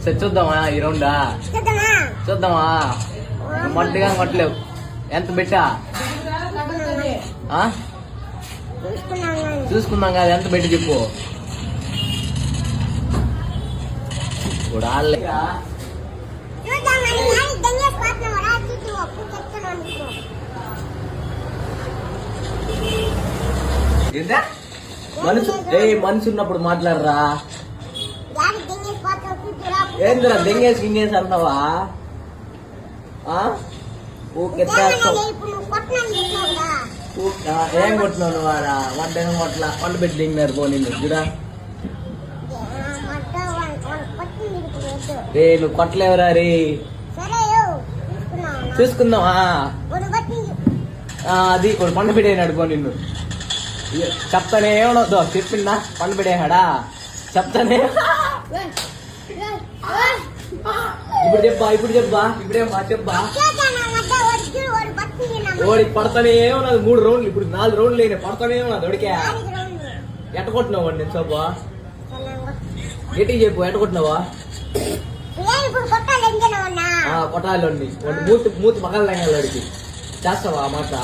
సరే చూద్దామా ఈ రౌండా చూద్దామా మట్టిగా కొట్టలేవు ఎంత పెట్టా చూసుకుందాం కదా ఎంత పెట్టి చెప్పు ఇప్పుడు మనిషి ఉన్నప్పుడు మాట్లాడరా ఏందిరా దెంగేసి గింగేసి అంటావా ఊకే ఏం కొట్టినావు వాడా వంట ఏం కొట్లా వంట పెట్టి దిగినారు పోనీ చూడా రే నువ్వు కొట్టలేవురా రే చూసుకుందామా అది ఇప్పుడు పండు పెట్టేనాడు పో నిన్ను చెప్తానే ఏమనొద్దు చెప్పిందా పండు పెట్టేహాడా చెప్తానే ఇప్పుడు చెప్పా ఓడికి పడతానే ఏమన్నది 3 రౌండ్లు ఇప్పుడు 4 రౌండ్లు అయినా పడతానే ఏమన్నది ఓడికే ఎట్ట కొట్టినావు వాడిని సోపా గట్టిగా చెప్పు ఎట్ట కొట్టినావా కొట్టాలి వాడిని మూతి పగల వాడికి చేస్తావా మాట